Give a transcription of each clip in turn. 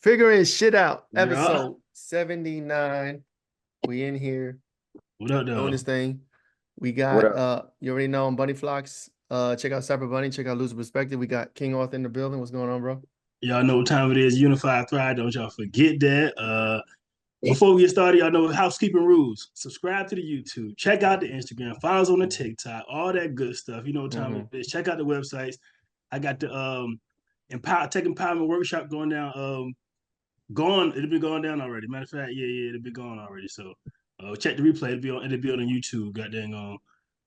Figuring shit out. Yeah. Episode 79. We in here What up, doing though? this thing. We What got up? you already know I'm Bunny Flocks. Check out Cyber Bunny, check out Loser Perspective. We got King Arthur in the building. What's going on, bro? Y'all know what time it is. Unify and Thrive. Don't y'all forget that. Before we get started, y'all know housekeeping rules. Subscribe to the YouTube. Check out the Instagram. Follow us on the TikTok. All that good stuff. You know what time it is. Check out the websites. I got the Tech Empowerment Workshop going down. It'll be going down already. Matter of fact, yeah, it'll be going already. So check the replay. It'll be on YouTube. Goddamn.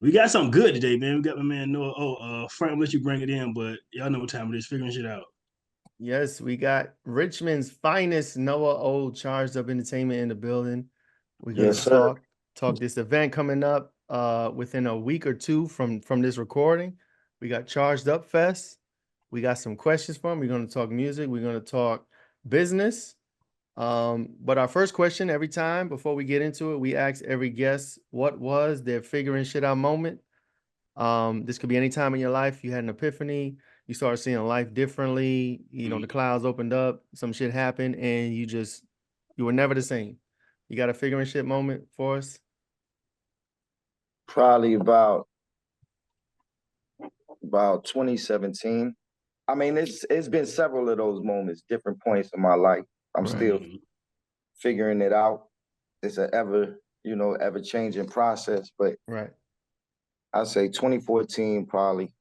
We got something good today, man. We got my man Noah. Frank, I'll let you bring it in, but y'all know what time it is. Figuring shit out. Yes, we got Richmond's finest Noah Old Charged Up Entertainment in the building. We're gonna Yes, sir. talk this event coming up within a week or two from this recording. We got Charged Up Fest. We got some questions for him. We're gonna talk music. We're gonna talk business. But our first question every time before we get into it, we ask every guest what was their figuring shit out moment. This could be any time in your life you had an epiphany, you started seeing life differently, the clouds opened up, some shit happened, and you were never the same. You got a figuring shit moment for us? Probably about 2017. I mean, it's been several of those moments, different points in my life. I'm still figuring it out. It's an ever changing process. But Right. I'd say 2014 probably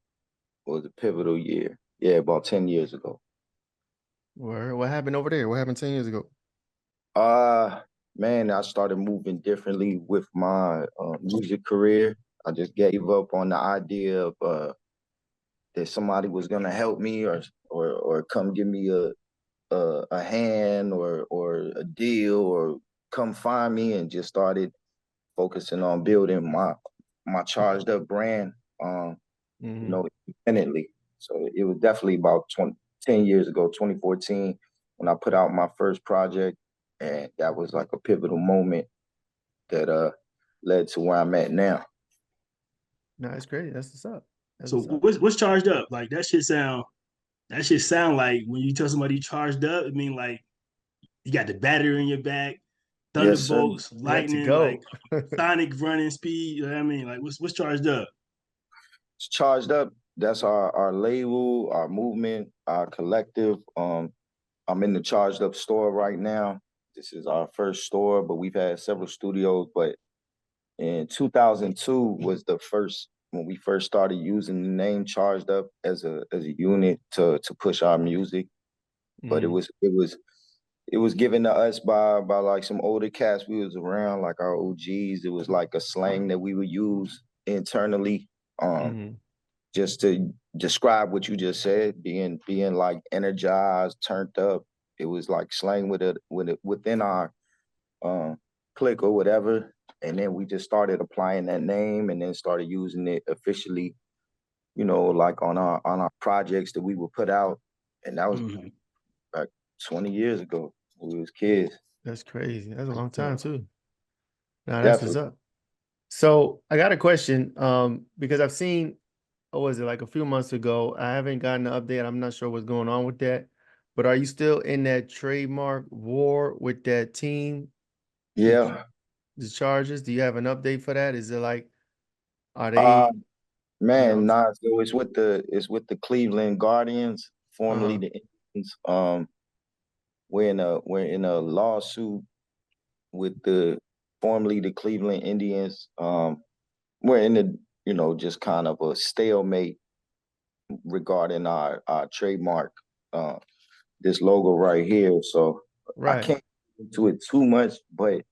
was a pivotal year. Yeah, about 10 years ago. What happened over there? What happened 10 years ago? Man, I started moving differently with my music career. I just gave up on the idea of that somebody was gonna help me or come give me a hand or a deal or come find me, and just started focusing on building my charged up brand, independently. So it was definitely about 10 years ago, 2014, when I put out my first project, and that was like a pivotal moment that led to where I'm at now. No, that's great. That's what's up. So what's charged up? Like that shit sound like when you tell somebody charged up, it mean like you got the battery in your back, Yes, sir. thunderbolts, lightning, like sonic running speed. You know what I mean? Like what's charged up? It's charged up. That's our label, our movement, our collective. I'm in the Charged Up store right now. This is our first store, but we've had several studios. But in 2002 was the first, when we first started using the name Charged Up as a unit to push our music. But it was given to us by like some older cats we was around, like our OGs. It was like a slang that we would use internally, just to describe what you just said, being like energized, turned up. It was like slang within our clique or whatever. And then we just started applying that name, and then started using it officially, like on our projects that we would put out. And that was like 20 years ago when we was kids. That's crazy. That's a long time too. Nah, that's Definitely. what's up. So I got a question, because I've seen, what was it, like a few months ago? I haven't gotten an update. I'm not sure what's going on with that. But are you still in that trademark war with that team? Yeah. The charges? Do you have an update for that? Is it like, are they Man, nah, so it's with the Cleveland Guardians, formerly the Indians. We're in a lawsuit with formerly the Cleveland Indians. We're in just kind of a stalemate regarding our trademark, this logo right here. So I can't get into it too much, but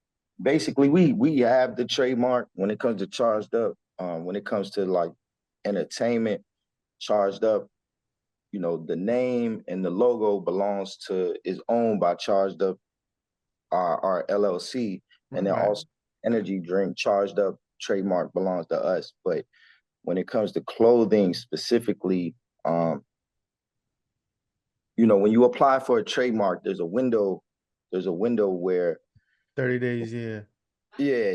basically we have the trademark when it comes to Charged Up. When it comes to like entertainment, Charged Up, the name and the logo is owned by Charged Up, our LLC, and then also energy drink Charged Up trademark belongs to us. But when it comes to clothing specifically, when you apply for a trademark, there's a window where 30 days, yeah. Yeah,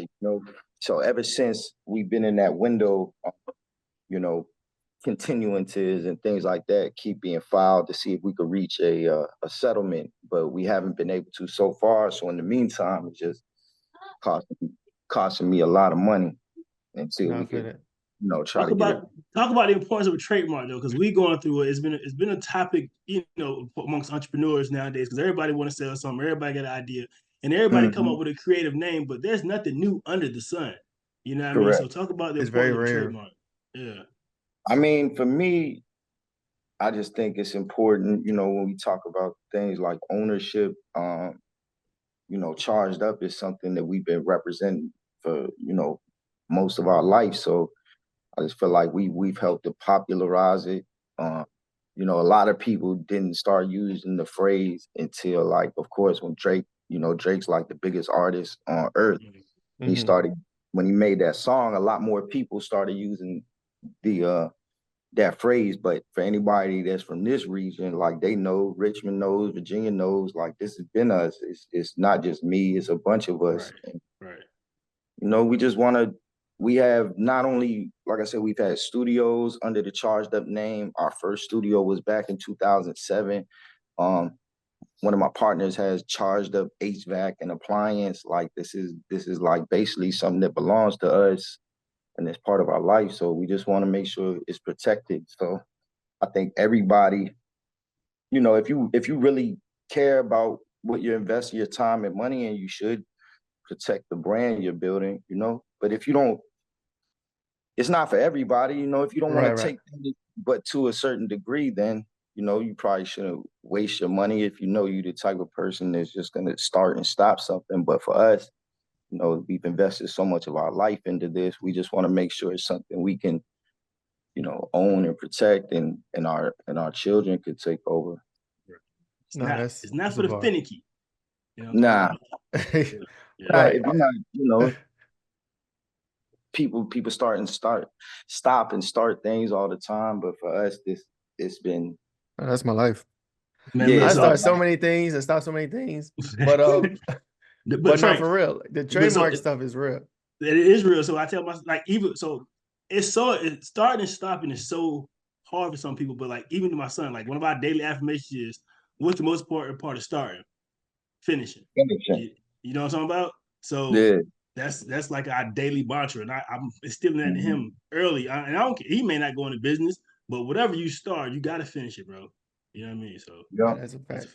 so ever since we've been in that window, continuances and things like that keep being filed to see if we could reach a settlement. but we haven't been able to so far. So in the meantime, it's just costing me a lot of money until we can, try to get it. Talk about the importance of a trademark though, because we going through it. It's been a topic, amongst entrepreneurs nowadays, because everybody want to sell something, everybody got an idea, and everybody come up with a creative name, but there's nothing new under the sun. You know what I mean? So talk about the importance of a trademark. Yeah. I mean, for me, I just think it's important, when we talk about things like ownership, Charged Up is something that we've been representing for, most of our life. So I just feel like we've helped to popularize it. A lot of people didn't start using the phrase until, like, of course, when Drake, Drake's like the biggest artist on earth. He started, when he made that song, a lot more people started using that phrase. But for anybody that's from this region, like, they know, Richmond knows, Virginia knows, like, this has been us. It's not just me, it's a bunch of us. Right. We just we have not only, like I said, we've had studios under the Charged Up name. Our first studio was back in 2007. One of my partners has Charged Up HVAC and appliance. Like, this is like basically something that belongs to us, and it's part of our life. So we just want to make sure it's protected. So I think everybody, if you really care about what you're investing your time and money in, you should protect the brand you're building, But if you don't, it's not for everybody, if you don't want to take things, but to a certain degree, then, you probably shouldn't waste your money if you're the type of person that's just going to start and stop something. But for us, we've invested so much of our life into this. We just want to make sure it's something we can, own and protect, and our children could take over. It's not for the finicky. Nah. If you're not, people stop and start things all the time. But for us, it's been. That's my life. Man, I start so many things and stop so many things, but Frank, not for real. The trademark stuff is real. It is real. So I tell it's starting and stopping is so hard for some people. But like, even to my son, like, one of our daily affirmations is, what's the most important part of starting? Finishing. You know what I'm talking about? So that's like our daily mantra, and I'm instilling that to him early. And I don't care. He may not go into business, but whatever you start, you got to finish it, bro. You know what I mean? So that's a fact.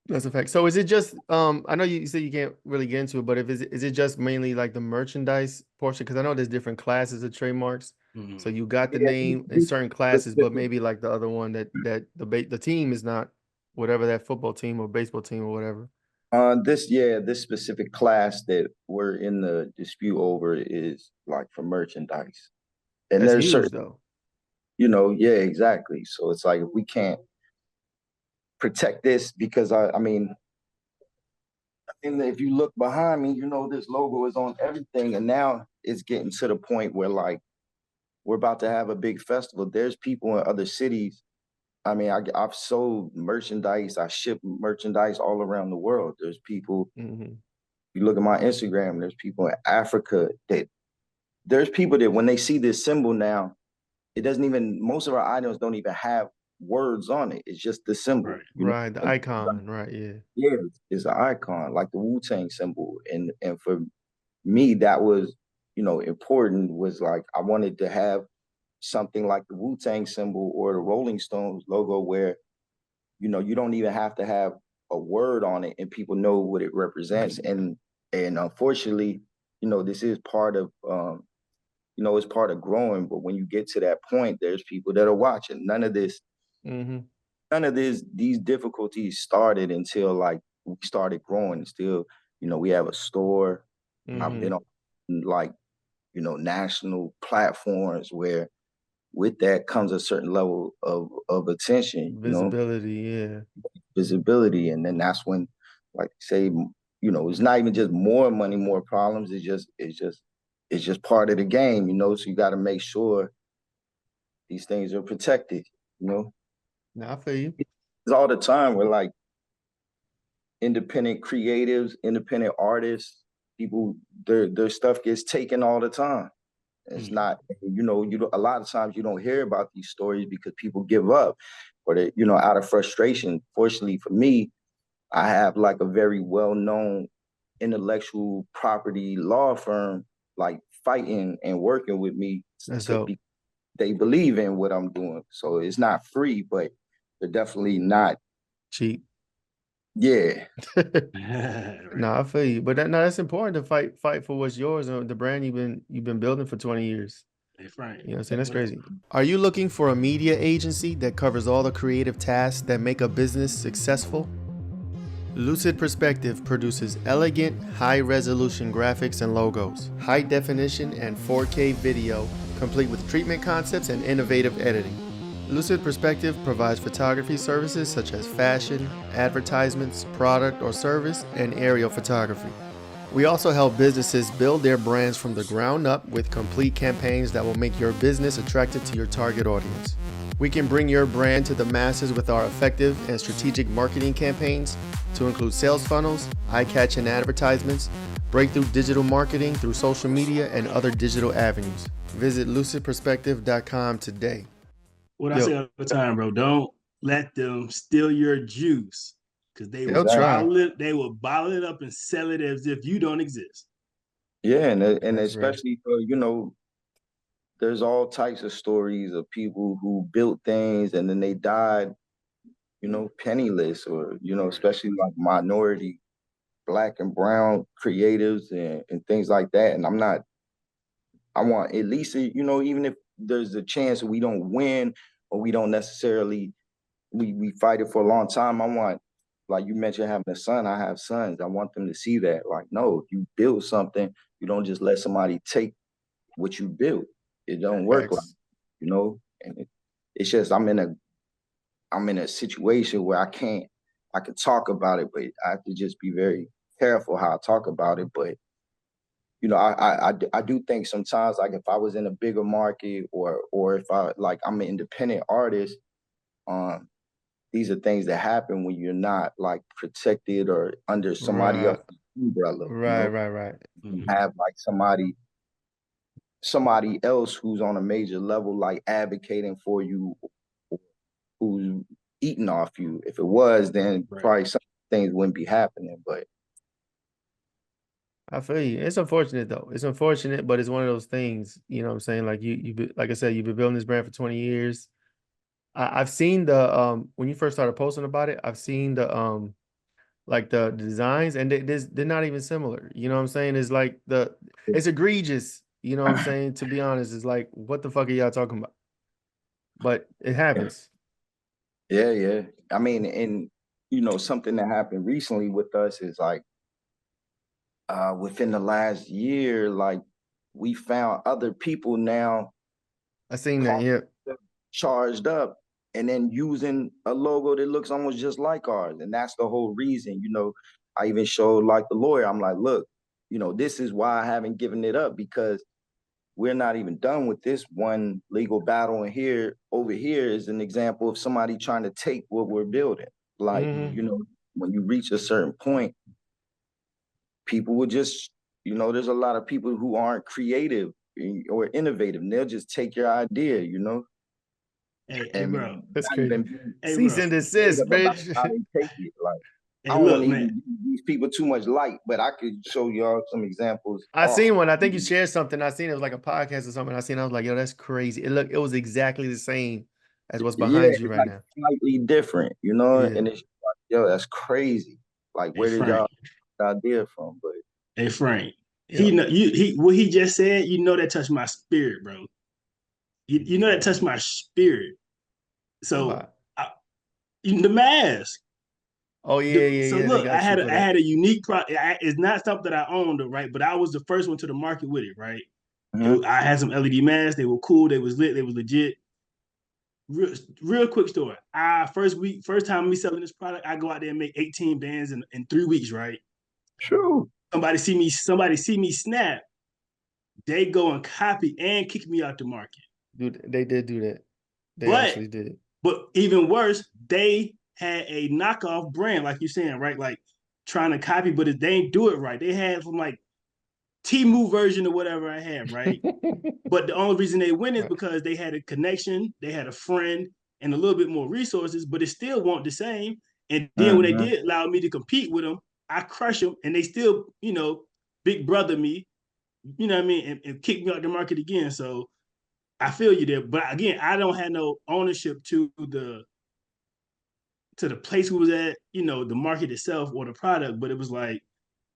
That's a fact. So is it just I know you said you can't really get into it, but is it just mainly like the merchandise portion? Because I know there's different classes of trademarks. So you got the name in certain classes, but maybe like the other one that the team is not whatever that football team or baseball team or whatever. This specific class that we're in the dispute over is like for merchandise. And that's there's huge, certain, though. Exactly. So it's like, we can't protect this because I mean, if you look behind me, this logo is on everything. And now it's getting to the point where, like, we're about to have a big festival. There's people in other cities. I mean, I've sold merchandise. I ship merchandise all around the world. There's people, you look at my Instagram, there's people in Africa there's people that when they see this symbol now, most of our items don't even have words on it. It's just the symbol. Right. The icon. Right. Yeah. Yeah. It's an icon, like the Wu-Tang symbol. And for me, that was, important, was like, I wanted to have something like the Wu-Tang symbol or the Rolling Stones logo where, you don't even have to have a word on it and people know what it represents. And unfortunately, this is part of, it's part of growing. But when you get to that point, there's people that are watching. None of these difficulties started until, like, we started growing. Still, we have a store. I've been on, like, national platforms where with that comes a certain level of attention, visibility. And then that's when, like, say, it's not even just more money, more problems. It's just part of the game, so you got to make sure these things are protected, Now, I feel you. It's all the time. We're like independent creatives, independent artists, people, their stuff gets taken all the time. It's not, a lot of times you don't hear about these stories because people give up, or they, out of frustration. Fortunately for me, I have like a very well-known intellectual property law firm like fighting and working with me That's to dope. be they believe in what I'm doing. So it's not free, but they're definitely not. Cheap. Yeah. No, I feel you. But that's important to fight for what's yours and the brand you've been building for 20 years. Hey, Frank. You know what I'm saying? That's crazy. Are you looking for a media agency that covers all the creative tasks that make a business successful? Lucid Perspective produces elegant, high-resolution graphics and logos, high-definition and 4K video, complete with treatment concepts and innovative editing. Lucid Perspective provides photography services such as fashion, advertisements, product or service, and aerial photography. We also help businesses build their brands from the ground up with complete campaigns that will make your business attractive to your target audience. We can bring your brand to the masses with our effective and strategic marketing campaigns to include sales funnels, eye-catching advertisements, breakthrough digital marketing through social media, and other digital avenues. Visit lucidperspective.com today. What I say all the time, bro, don't let them steal your juice, because They'll try. they will bottle it up and sell it as if you don't exist. Yeah, and That's especially for, there's all types of stories of people who built things and then they died, penniless, or, especially like minority, Black and brown creatives and things like that. And I want at least, even if there's a chance we don't win or we don't necessarily, we fight it for a long time. I want, like you mentioned, having a son. I have sons. I want them to see that, like, no, if you build something, you don't just let somebody take what you built. It don't work like, and it's just, I'm in a situation where I can talk about it, but I have to just be very careful how I talk about it. But I do think sometimes, like, if I was in a bigger market, or if I'm an independent artist, these are things that happen when you're not like protected or under somebody else's umbrella. Right. You have like somebody else who's on a major level, like advocating for you, who's eating off you. If it was, then probably some things wouldn't be happening. But I feel you. It's unfortunate though. It's unfortunate, but it's one of those things, you know what I'm saying? Like like I said, you've been building this brand for 20 years. I've seen the when you first started posting about it, I've seen the like the designs, and they're not even similar. You know what I'm saying? It's like it's egregious, you know what I'm saying? To be honest, it's like, what the fuck are y'all talking about? But it happens. Yeah. I mean, and something that happened recently with us is like, within the last year, like, we found other people now I seen that, yeah. charged up and then using a logo that looks almost just like ours. And that's the whole reason, I even showed like the lawyer, I'm like, look, this is why I haven't given it up, because we're not even done with this one legal battle. And over here is an example of somebody trying to take what we're building. Like, when you reach a certain point, people will just, there's a lot of people who aren't creative or innovative, and they'll just take your idea, Hey, bro. That's crazy. Cease and desist, bitch. How they take it. Like, hey, I don't want to even give these people too much light, but I could show y'all some examples. I seen one. I think you shared something. I seen it was like a podcast or something. I was like, yo, that's crazy. It was exactly the same as what's behind you right now. Slightly different, and it's like, yo, that's crazy. Like, where did y'all get the idea from? But hey, Frank, what he just said, that touched my spirit, bro. You know that touched my spirit. So the mask. Oh yeah. So look, I had a unique product. It's not something that I owned, right? But I was the first one to the market with it, right? I had some LED masks. They were cool. They was lit. They was legit. Real quick story. First time me selling this product, I go out there and make 18 bands in 3 weeks, right? True. Somebody see me snap. They go and copy and kick me out the market. Dude, they did do that. They actually did. But even worse, they had a knockoff brand, like you're saying, right? Like trying to copy, but they ain't do it right. They had from like Temu version or whatever I had, right? But the only reason they win is because they had a connection, they had a friend, and a little bit more resources, but it still won't the same. And then when they did allow me to compete with them, I crushed them, and they still, big brother me, you know what I mean, and kick me out the market again. So I feel you there. But again, I don't have no ownership to the place we was at, the market itself or the product. But it was like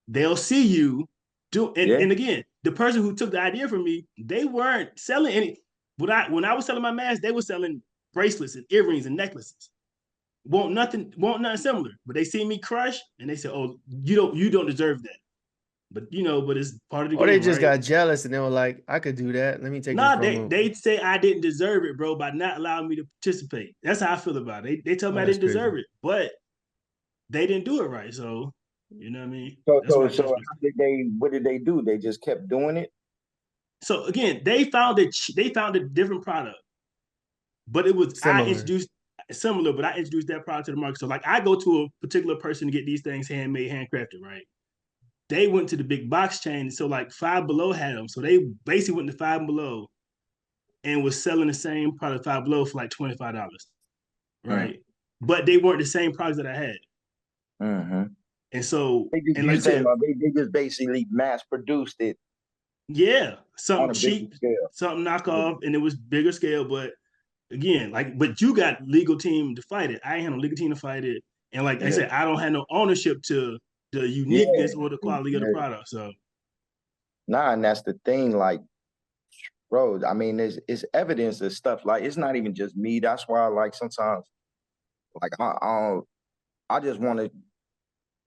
they'll see you do, and again, the person who took the idea from me, they weren't selling any. When I was selling my mask, they were selling bracelets and earrings and necklaces. Want nothing similar. But they see me crush, and they say, "Oh, you don't deserve that." But but it's part of the Or game, they just right? got jealous and they were like, I could do that. Let me take this Nah, from them. they say I didn't deserve it, bro, by not allowing me to participate. That's how I feel about it. They tell me I That's didn't crazy. deserve it, but they didn't do it right. So you know what I mean? So what did they do? They just kept doing it. So again, they found a different product, but it was I Similar. introduced similar, but I introduced that product to the market. So like I go to a particular person to get these things handmade, handcrafted, right? They went to the big box chain, so like Five Below had them. So they basically went to Five Below and was selling the same product Five Below for like $25, right? But they weren't the same products that I had. And so, and like you said, they just basically mass produced it. Yeah, On something a bigger cheap, scale. something knockoff, and it was bigger scale. But again, but you got legal team to fight it. I ain't had no legal team to fight it, and like I said, I don't have no ownership to the uniqueness or the quality of the product. So, and that's the thing, like, bro. I mean, it's evidence of stuff. Like, it's not even just me. That's why, like, sometimes, like, I just want to.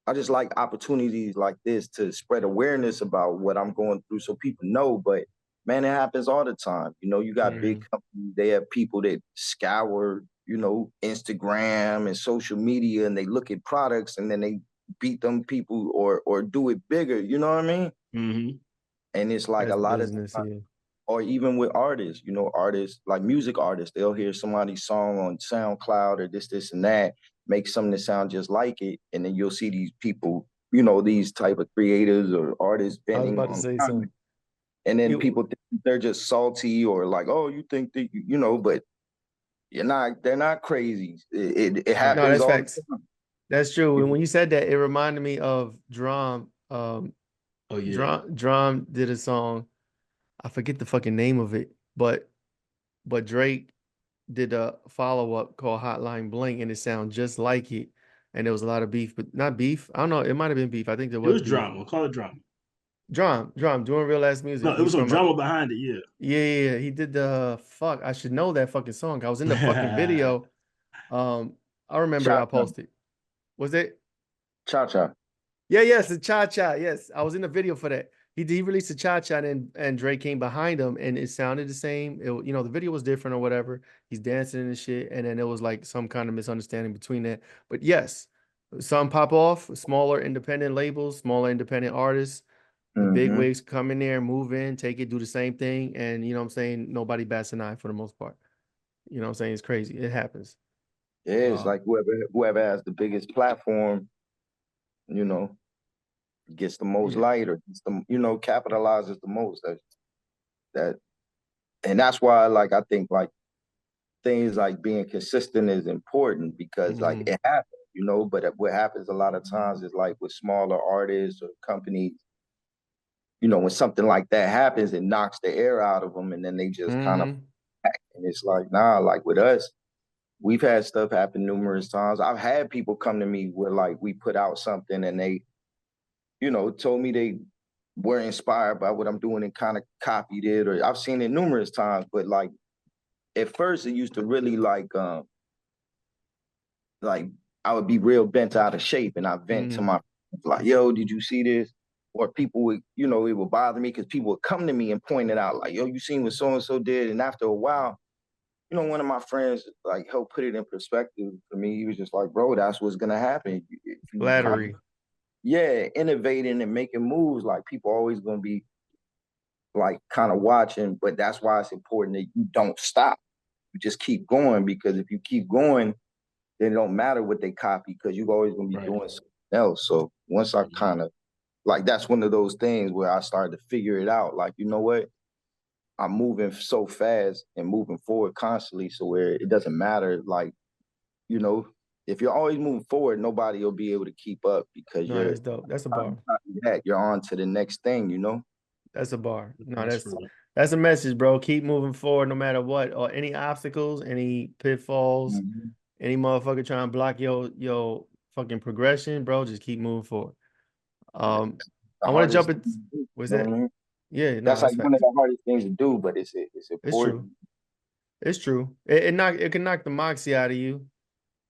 I just like opportunities like this to spread awareness about what I'm going through so people know. But man, it happens all the time. You got big companies, they have people that scour, Instagram and social media, and they look at products and then they beat them people or do it bigger. You know what I mean? mm-hmm. And it's like That's a lot business, of times, or even with artists, artists like music artists, they'll hear somebody's song on SoundCloud or this, and that, make something that sound just like it. And then you'll see these people, these type of creators or artists I was venting about to on say comment. something. And then people think they're just salty or like, oh, you think that, but they're not crazy. It happens. No, that's all facts. the time. That's true. And when you said that, it reminded me of D.R.A.M. Oh yeah, D.R.A.M. did a song. I forget the fucking name of it, but Drake did a follow-up called Hotline Bling, and it sounds just like it. And there was a lot of beef, but not beef. I don't know. It might have been beef. I think there it was was beef. drama. We'll call it drama. D.R.A.M. doing real ass music. No, it was some drama behind it. Yeah. Yeah. He did the fuck. I should know that fucking song. I was in the fucking video. I remember I Cha-cha. posted. Was it? Cha-cha. Yeah, yes, the cha-cha. Yes, I was in the video for that. He released a cha-cha and Drake came behind him and it sounded the same. The video was different or whatever. He's dancing and shit, and then it was like some kind of misunderstanding between that. But yes, some pop off, smaller independent labels, smaller independent artists. The big wigs come in there, move in, take it, do the same thing, and you know what I'm saying, nobody bats an eye for the most part. You know what I'm saying? It's crazy. It happens. Yeah, it's like whoever has the biggest platform, gets the most light or gets the, capitalizes the most. That and that's why, like, I think like things like being consistent is important because like it happens, but what happens a lot of times is like with smaller artists or companies, when something like that happens, it knocks the air out of them and then they just kind of back. And it's like, nah, like with us, we've had stuff happen numerous times. I've had people come to me where like we put out something and they, told me they were inspired by what I'm doing and kind of copied it, or I've seen it numerous times. But like at first, it used to really like I would be real bent out of shape, and I vent to my friends, like, "Yo, did you see this?" Or people would, it would bother me because people would come to me and point it out, like, "Yo, you seen what so and so did?" And after a while, one of my friends like helped put it in perspective for me. He was just like, "Bro, that's what's gonna happen. If you Flattery. innovating and making moves, like people always gonna be like kind of watching, but that's why it's important that you don't stop. You just keep going, because if you keep going, then it don't matter what they copy because you're always gonna be doing something else." So once I kind of like, that's one of those things where I started to figure it out. Like, you know what? I'm moving so fast and moving forward constantly, so where it doesn't matter, like, if you're always moving forward, nobody will be able to keep up because No, that's dope. That's a bar. you're on to the next thing, you know? That's a bar. No, That's real. that's a message, bro. Keep moving forward no matter what, or any obstacles, any pitfalls, any motherfucker trying to block your fucking progression, bro. Just keep moving forward. I want to jump in. What's that? Yeah, no, that's like one of facts. the hardest things to do, but it's important. It's true. It's true. It can knock the moxie out of you.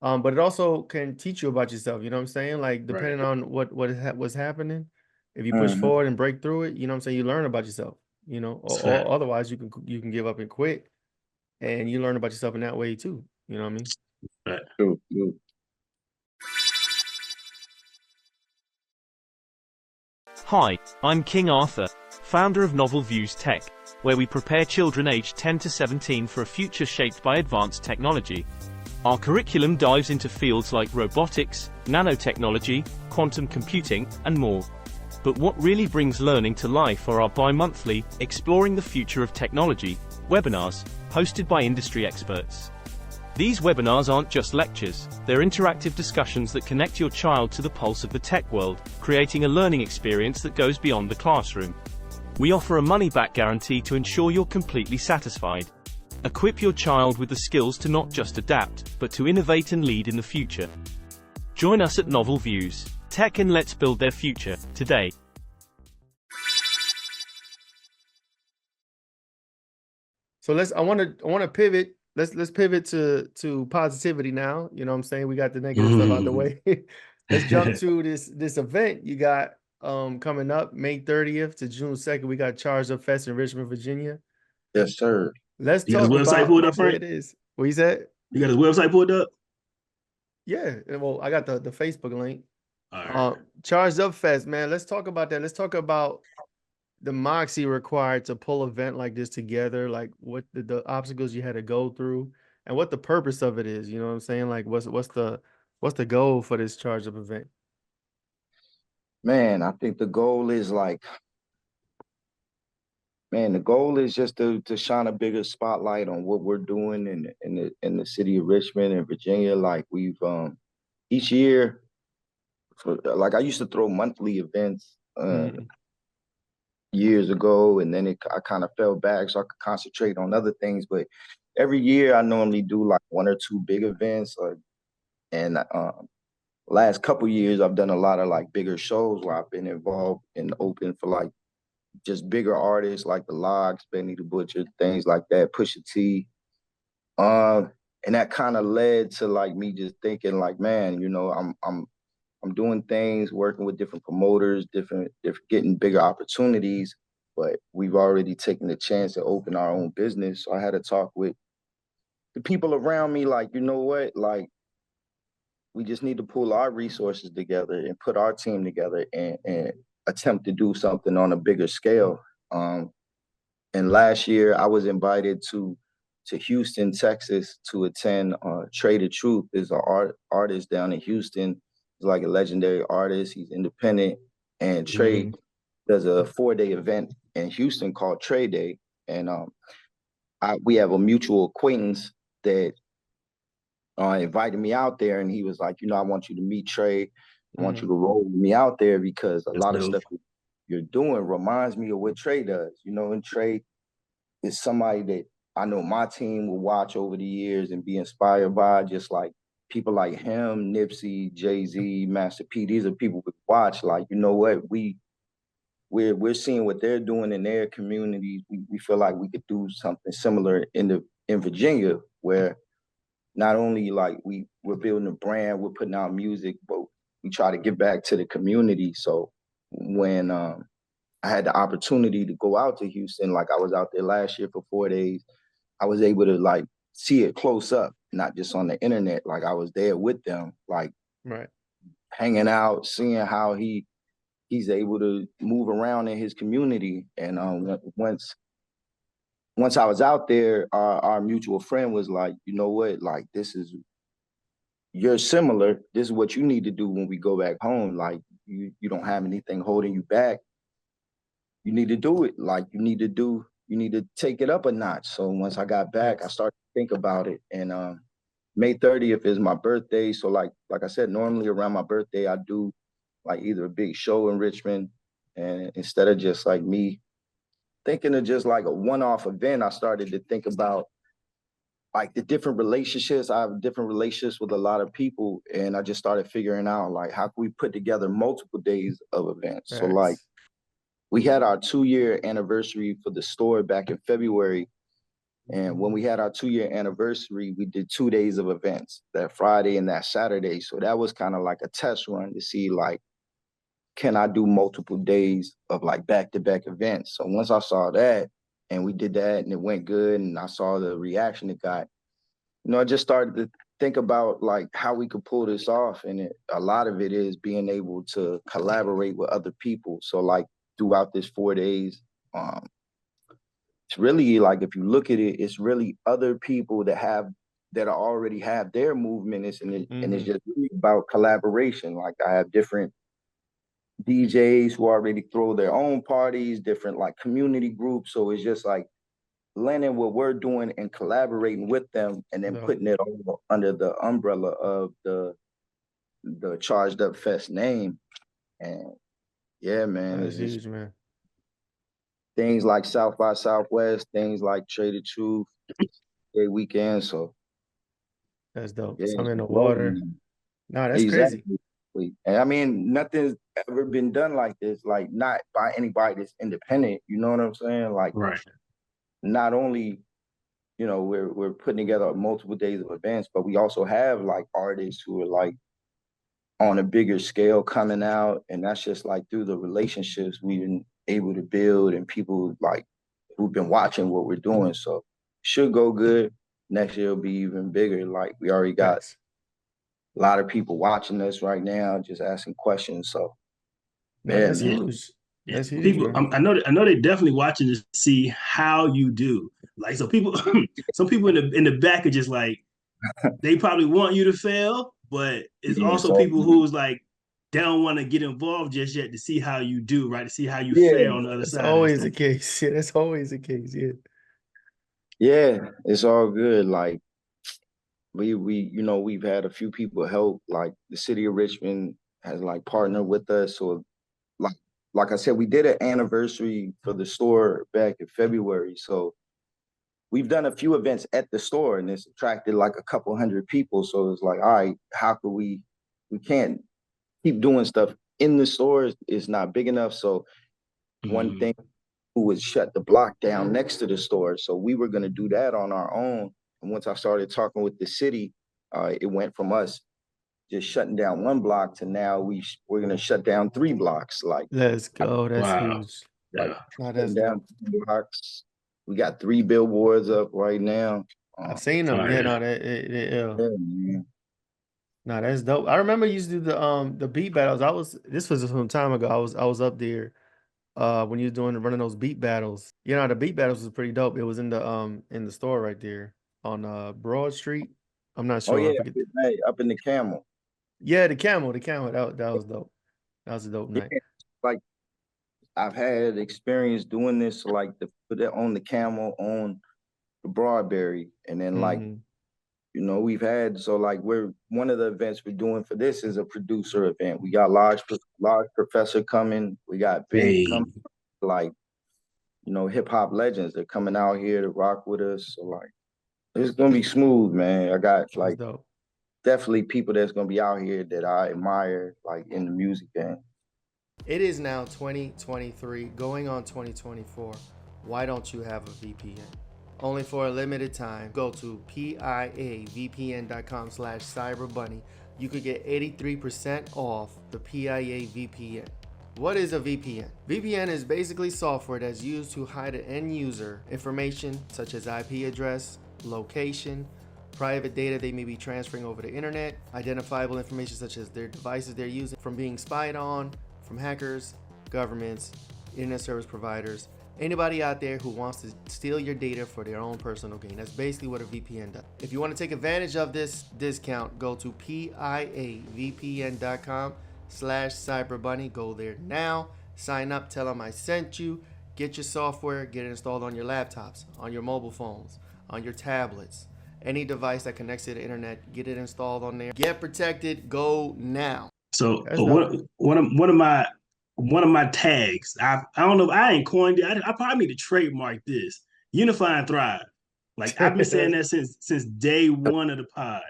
But it also can teach you about yourself. You know what I'm saying? Like depending on what's happening, if you push forward and break through it, you know what I'm saying, you learn about yourself. You know, or otherwise you can give up and quit, and you learn about yourself in that way too. You know what I mean? Right. True. Hi, I'm King Arthur, founder of Novel Views Tech, where we prepare children aged 10 to 17 for a future shaped by advanced technology. Our curriculum dives into fields like robotics, nanotechnology, quantum computing, and more. But what really brings learning to life are our bi-monthly, Exploring the Future of Technology, webinars, hosted by industry experts. These webinars aren't just lectures, they're interactive discussions that connect your child to the pulse of the tech world, creating a learning experience that goes beyond the classroom. We offer a money-back guarantee to ensure you're completely satisfied. Equip your child with the skills to not just adapt, but to innovate and lead in the future. Join us at Novel Views Tech, and let's build their future today. So I want to pivot. Let's pivot to positivity now. You know what I'm saying? We got the negative stuff out the way. Let's jump to this event you got coming up May 30th to June 2nd. We got Charged Up Fest in Richmond, Virginia. Yes, sir. Let's You got talk his website about pulled up, Frank? it is. What you said? You got his website pulled up? Yeah. Well, I got the Facebook link. All right. Charged Up Fest, man. Let's talk about that. Let's talk about the moxie required to pull an event like this together, like what the obstacles you had to go through and what the purpose of it is. You know what I'm saying? Like what's the goal for this Charged Up event? Man, I think the goal is just to shine a bigger spotlight on what we're doing in the city of Richmond and Virginia. Like we've each year, like I used to throw monthly events years ago, and then I kind of fell back so I could concentrate on other things. But every year I normally do like one or two big events, and last couple years I've done a lot of like bigger shows where I've been involved and open for like just bigger artists like the Logs, Benny the Butcher, things like that, Pusha T. And that kind of led to like me just thinking like, man, you know, I'm doing things, working with different promoters, different getting bigger opportunities, but we've already taken the chance to open our own business. So I had to talk with the people around me, like, you know what, like we just need to pull our resources together and put our team together and attempt to do something on a bigger scale. And last year I was invited to Houston, Texas to attend Trade of Truth. Is an artist down in Houston. He's like a legendary artist. He's independent. And Trade does a 4-day event in Houston called Trade Day. And we have a mutual acquaintance that invited me out there, and he was like, you know, I want you to meet Trey. I want you to roll with me out there because a lot of stuff you're doing reminds me of what Trey does. You know, and Trey is somebody that I know my team will watch over the years and be inspired by, just like people like him, Nipsey, Jay-Z, Master P. These are people we watch. Like, you know what, we're seeing what they're doing in their communities. We feel like we could do something similar in Virginia, where not only like we're building a brand, we're putting out music, but we try to give back to the community. So when I had the opportunity to go out to Houston, like I was out there last year for 4 days, I was able to like see it close up, not just on the internet. Like I was there with them, like hanging out, seeing how he's able to move around in his community. And once I was out there, our mutual friend was like, you know what, like you're similar. This is what you need to do when we go back home. Like you don't have anything holding you back. You need to do it. Like you need to take it up a notch. So once I got back, I started to think about it. And May 30th is my birthday. So like I said, normally around my birthday, I do like either a big show in Richmond, and instead of just like me thinking of just like a one-off event, I started to think about like the different relationships. I have different relationships with a lot of people, and I just started figuring out like how can we put together multiple days of events. So like Facts. we had our 2-year anniversary for the store back in February. And when we had our 2-year anniversary, we did 2 days of events, that Friday and that Saturday. So that was kind of like a test run to see like, can I do multiple days of like back-to-back events? So once I saw that and we did that and it went good and I saw the reaction it got, I just started to think about like how we could pull this off. And a lot of it is being able to collaborate with other people. So like throughout this 4 days, it's really like if you look at it, it's really other people that already have their movement. And it's just really about collaboration. Like I have different DJs who already throw their own parties, different like community groups. So it's just like blending what we're doing and collaborating with them, and then No, putting it all under the umbrella of the Charged Up Fest name. And yeah, man, that's it's just huge, man. things like South by Southwest, things like Traded Truth, Day Weekend. So That's dope. yeah, Some it's in the water. rolling. No, that's crazy. Exactly. And I mean, nothing's ever been done like this, like not by anybody that's independent. You know what I'm saying? Like Right. not only, we're putting together multiple days of events, but we also have like artists who are like on a bigger scale coming out. And that's just like through the relationships we've been able to build and people like who've been watching what we're doing. So should go good. Next year will be even bigger. Like we already got Facts. a lot of people watching us right now, just asking questions. So No, yeah, that's man. huge. Yeah. That's huge, People, man. I know they definitely watching to see how you do. Like, so people, some people in the back are just like, they probably want you to fail, but it's Yeah, also so people who's like, they don't want to get involved just yet to see how you do, right? To see how you yeah, fare on the other That's side of always this the thing. case. Yeah, that's always the case. Yeah. yeah, it's all good. Like we've had a few people help. Like the city of Richmond has like partnered with us. So like I said, we did an anniversary for the store back in February. So we've done a few events at the store and it's attracted like a couple hundred people. So it's like, all right, how could we can't keep doing stuff in the stores. It's not big enough. So one thing was shut the block down next to the store. So we were going to do that on our own. And once I started talking with the city, it went from us just shutting down one block to now we're going to shut down 3 blocks. Let's go. That's Wow. huge. Like Yeah. No, shutting that's down dope. 3 blocks. We got 3 billboards up right now. I've seen them. Yeah, Fire. no, yeah. Yeah, man. No, that's dope. I remember you used to do the beat battles. This was some time ago. I was up there when you was running those beat battles. You know, the beat battles was pretty dope. It was in the store right there on Broad Street. I'm not Oh sure. I yeah, forget. up in the Camel. Yeah, the camel. That was dope. That was a dope night. Yeah, like I've had experience doing this, like the put it on the Camel on the Broadberry, and then like Hmm. we've had so like we're one of the events we're doing for this is a producer event. We got large professor coming. We got big Hey. coming, like hip hop legends. They're coming out here to rock with us. So like it's gonna be smooth, man. I got That's like dope. definitely people that's gonna be out here that I admire, like in the music game. It is now 2023, going on 2024. Why don't you have a VPN? Only for a limited time, go to piavpn.com/cyberbunny. You could get 83% off the PIA VPN. What is a VPN? VPN is basically software that's used to hide an end user information such as IP address, location, private data they may be transferring over the internet, identifiable information such as their devices they're using from being spied on, from hackers, governments, internet service providers, anybody out there who wants to steal your data for their own personal gain. That's basically what a VPN does. If you want to take advantage of this discount, go to piavpn.com/cyberbunny. Go there now, sign up, tell them I sent you, get your software, get it installed on your laptops, on your mobile phones, on your tablets, Any device that connects to the internet, get it installed on there. Get protected. Go now. So That's dope. one of my tags. I don't know if I ain't coined it. I probably need to trademark this. Unify and Thrive. Like I've been saying that since day one of the pod.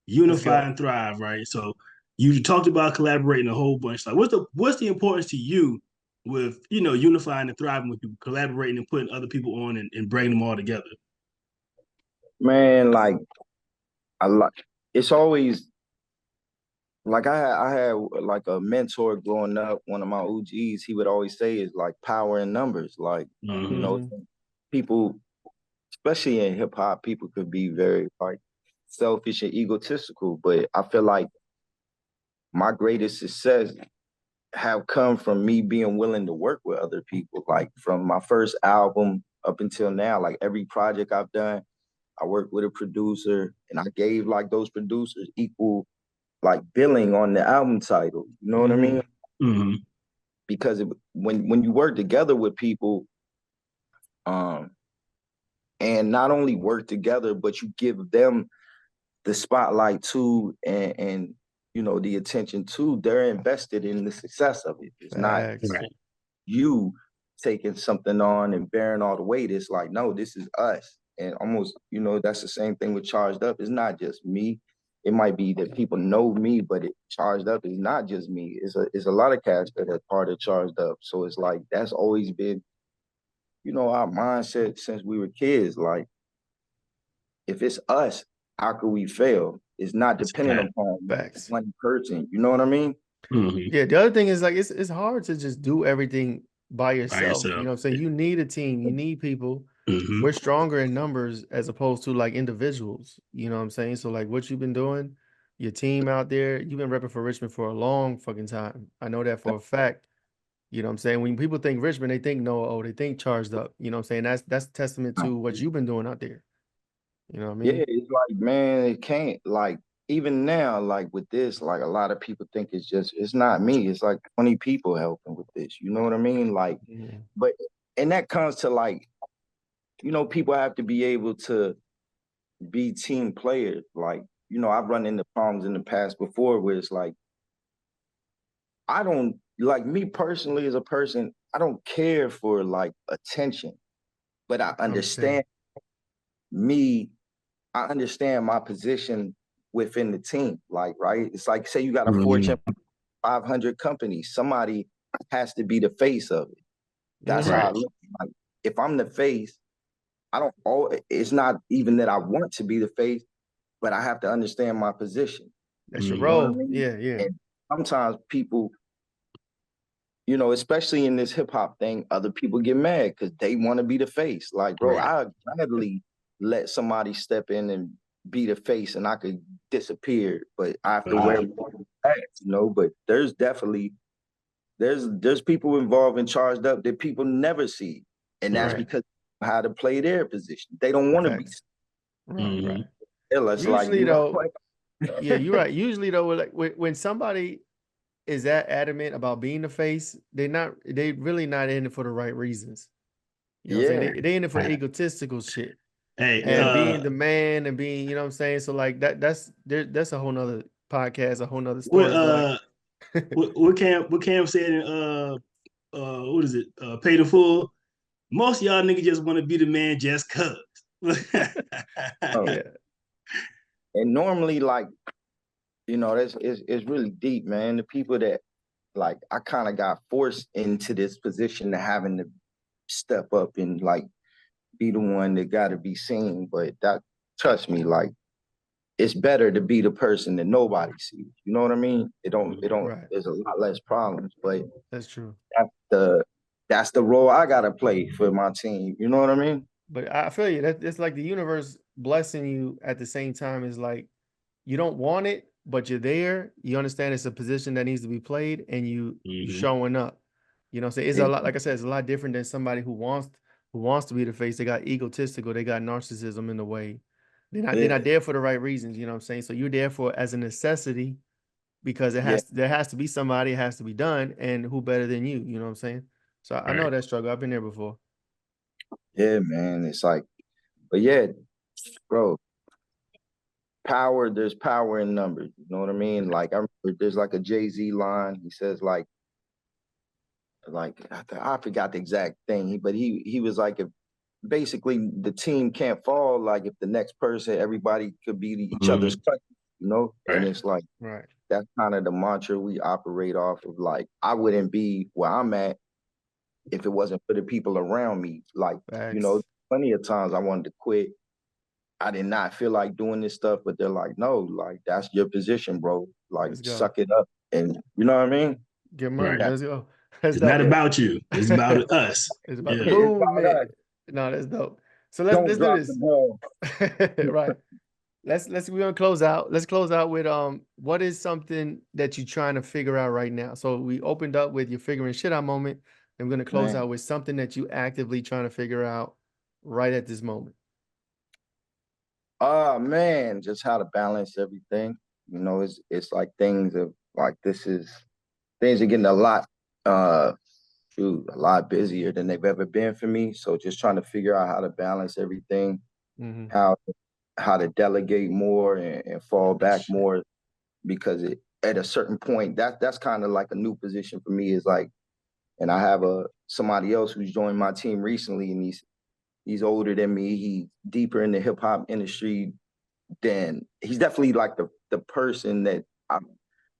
Unify and Thrive, right? So you talked about collaborating a whole bunch. Like what's the importance to you with unifying and thriving with people, collaborating and putting other people on and bringing them all together? Man, like it's always like I had like a mentor growing up. One of my OGs, he would always say is like power in numbers. Like people, especially in hip hop, people could be very like selfish and egotistical. But I feel like my greatest success have come from me being willing to work with other people. Like from my first album up until now, like every project I've done, I worked with a producer and I gave like those producers equal like billing on the album title. You know what I mean? Mm-hmm. Because when you work together with people, and not only work together, but you give them the spotlight too, and the attention too, they're invested in the success of it. It's not you taking something on and bearing all the weight. It's like, no, this is us. And almost, that's the same thing with Charged Up. It's not just me. It might be that people know me, but Charged Up is not just me. It's a lot of cats that are part of Charged Up. So it's like, that's always been, our mindset since we were kids. Like, if it's us, how could we fail? It's not dependent upon one person. You know what I mean? Mm-hmm. Yeah. The other thing is like it's hard to just do everything by yourself. You know what I'm saying? You need a team. You need people. Mm-hmm. We're stronger in numbers as opposed to like individuals. You know what I'm saying? So like what you've been doing, your team out there, you've been repping for Richmond for a long fucking time. I know that for a fact. You know what I'm saying? When people think Richmond, they think they think Charged Up. You know what I'm saying? That's testament to what you've been doing out there. You know what I mean? Yeah, it's like, man, it can't, like, even now, like with this, like a lot of people think it's not me. It's like 20 people helping with this. You know what I mean? Like, but, and that comes to like, people have to be able to be team players. Like, I've run into problems in the past before where it's like, I don't, like me personally as a person, I don't care for like attention, but I understand I understand my position within the team. Like, right? It's like, say you got a Fortune 500 company, somebody has to be the face of it. That's how I look. Like, if I'm the face, it's not even that I want to be the face, but I have to understand my position. That's your role. Yeah. And sometimes people, especially in this hip hop thing, other people get mad because they want to be the face. Like, bro, I gladly let somebody step in and be the face and I could disappear, but I have to wear hats, but there's definitely there's people involved in Charged Up that people never see. And that's because of how to play their position. They don't want to be right. Usually though, yeah, you're right. Usually though, like when somebody is that adamant about being the face, they really not in it for the right reasons. You know what I'm saying? They in it for egotistical shit. And being the man and being, you know what I'm saying? So like that's a whole nother podcast, a whole nother story. What Cam said in what is it? Paid in Full. Most of y'all niggas just want to be the man just cuz. Yeah. And normally, like, that's it's really deep, man. The people that, like, I kind of got forced into this position of having to step up and like be the one that got to be seen. But that, trust me, like, it's better to be the person that nobody sees. You know what I mean? It don't. There's a lot less problems, but that's true. That's the role I gotta play for my team. You know what I mean? But I feel you. It's like the universe blessing you at the same time. Is like you don't want it, but you're there. You understand it's a position that needs to be played, and you showing up. You know what I'm saying? It's a lot, like I said, it's a lot different than somebody who wants to be the face. They got egotistical, they got narcissism in the way. They're not there for the right reasons, you know what I'm saying? So you're there for as a necessity because there has to be somebody, it has to be done, and who better than you know what I'm saying? So I know that struggle. I've been there before. Yeah, man. It's like, but yeah, bro, there's power in numbers. You know what I mean? Like I remember there's like a Jay-Z line. He says like I forgot the exact thing, but he was like, if basically the team can't fall, like if the next person, everybody could be each other's cousin, you know? And it's like Right. that's kind of the mantra we operate off of. Like I wouldn't be where I'm at if it wasn't for the people around me. Like, you know, Facts. plenty of times I wanted to quit. I did not feel like doing this stuff, but they're like, no, like that's your position, bro. Like Let's go. suck it up. And you know what I mean? Get money. Right. Let's go. That's It's dope. not about you. It's about us. It's about the Yeah. It's about movement. us. No, that's dope. So let's Don't do drop this. the ball. Right. We're gonna close out. Let's close out with what is something that you're trying to figure out right now? So we opened up with your figuring shit out moment, and we're gonna close Man. out with something that you actively trying to figure out right at this moment. Man, just how to balance everything. You know, it's like things are like things are getting a lot a lot busier than they've ever been for me. So just trying to figure out how to balance everything, how to delegate more and fall back more, because at a certain point that's kind of like a new position for me, is like, and I have somebody else who's joined my team recently, and he's older than me. He's deeper in the hip hop industry than he's definitely like the person that I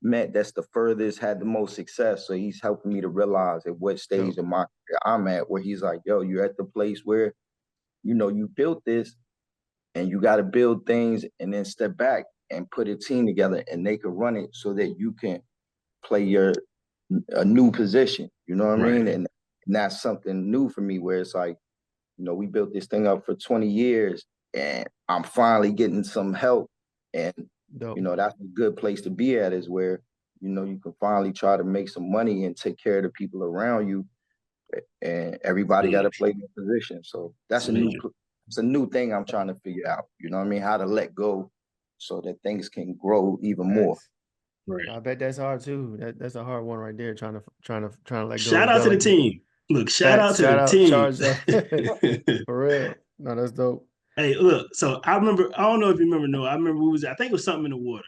met that's the furthest, had the most success. So he's helping me to realize at what stage of my career I'm at, where he's like, yo, you're at the place where, you know, you built this and you got to build things and then step back and put a team together and they can run it so that you can play a new position. You know what I mean? And that's something new for me, where it's like, you know, we built this thing up for 20 years and I'm finally getting some help. And, you know, that's a good place to be at, is where, you know, you can finally try to make some money and take care of the people around you. And everybody got to play their position. So that's it's a new thing I'm trying to figure out. You know what I mean? How to let go so that things can grow even more. Right. I bet that's hard too. That's a hard one right there. Trying to let go. Shout out to the team. Look, shout out to the team. For real. No, that's dope. Hey, look. So I remember. I don't know if you remember. No, I remember. I think it was something in the water,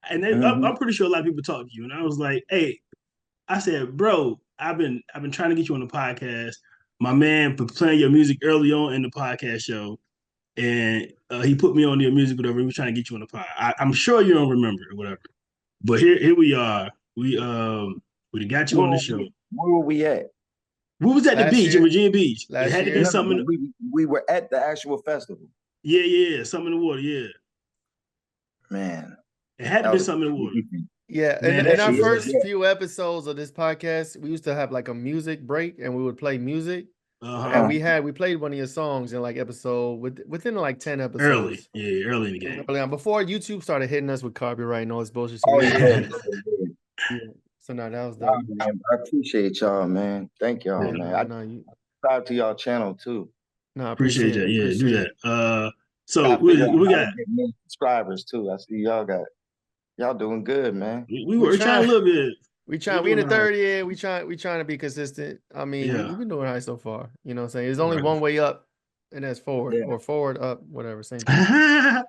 and then, I'm pretty sure a lot of people talked to you. And I was like, hey, I said, bro, I've been trying to get you on the podcast. My man for playing your music early on in the podcast show, and he put me on your music, whatever. He was trying to get you on the pod. I'm sure you don't remember or whatever. But here we are. We got you on the show. Where were we at? We was at the beach in Virginia Beach. It had to be something. We were at the actual festival. Yeah, something in the water. Yeah, man, it had to be something in the water. Yeah, man, in our first few episodes of this podcast, we used to have like a music break, and we would play music. And we played one of your songs in like episode within like 10 episodes. Early in the game. Early on, before YouTube started hitting us with copyright and all this bullshit. So so no, that was dope. Man, I appreciate y'all, man. Thank y'all, man. I subscribe to y'all channel too. No, I appreciate that. Yeah, do that. So we got subscribers too. I see y'all doing good, man. We're trying a little bit. We in the third year. We trying to be consistent. I mean, we've been doing high so far. You know what I'm saying? There's only one way up, and that's forward or forward up, whatever. Same thing. You know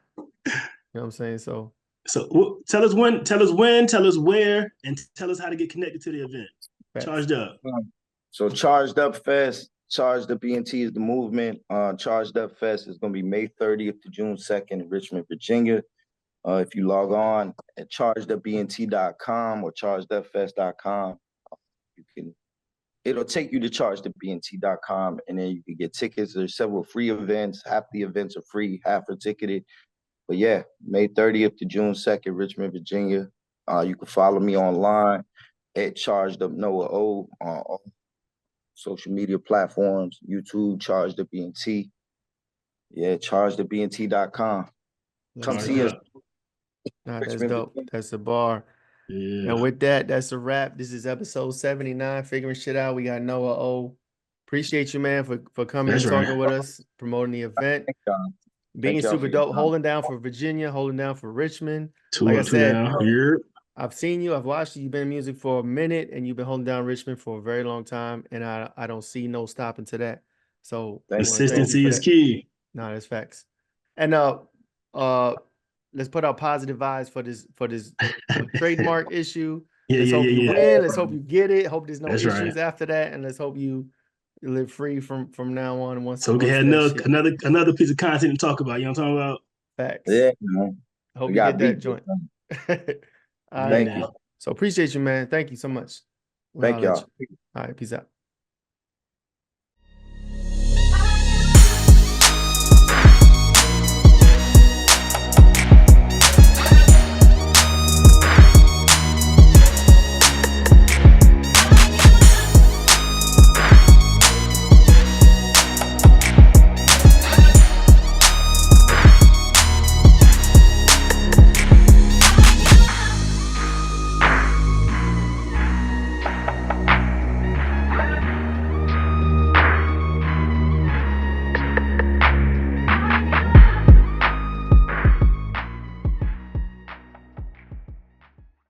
what I'm saying? So tell us when, tell us where, and tell us how to get connected to the event. Charged Up. So Charged Up Fest, Charged Up ENT is the movement. Charged Up Fest is going to be May 30th to June 2nd in Richmond, Virginia. If you log on at chargedupent.com or chargedupfest.com, it'll take you to chargedupent.com, and then you can get tickets. There's several free events. Half the events are free, half are ticketed. But yeah, May 30th to June 2nd, Richmond, Virginia. You can follow me online at Charged Up Noah O on all social media platforms, YouTube, Charged Up ENT. Yeah, chargedupent.com. Come see us. Nah, that's dope. That's the bar. Yeah. And with that, that's a wrap. This is episode 79, Figuring Shit Out. We got Noah O. Appreciate you, man, for coming and talking with us, promoting the event. Being super dope, holding down for Virginia, holding down for Richmond. Like I said, I've seen you, I've watched you. You've been in music for a minute, and you've been holding down Richmond for a very long time, and I don't see no stopping to that. So consistency is key. No, that's facts. And let's put out positive vibes for this trademark issue. Yeah, Let's yeah, hope yeah, you yeah. win. Let's hope you get it. Hope there's no That's issues right. after that, and let's hope you live free from now on. Once So we can have once that shit. another piece of content to talk about. You know what I'm talking about? Facts. Yeah, man. I hope We you got get that beat. joint. All Yeah, right, Thank man. you. So appreciate you, man. Thank you so much. We'll Thank holler at y'all. you. All right, peace out.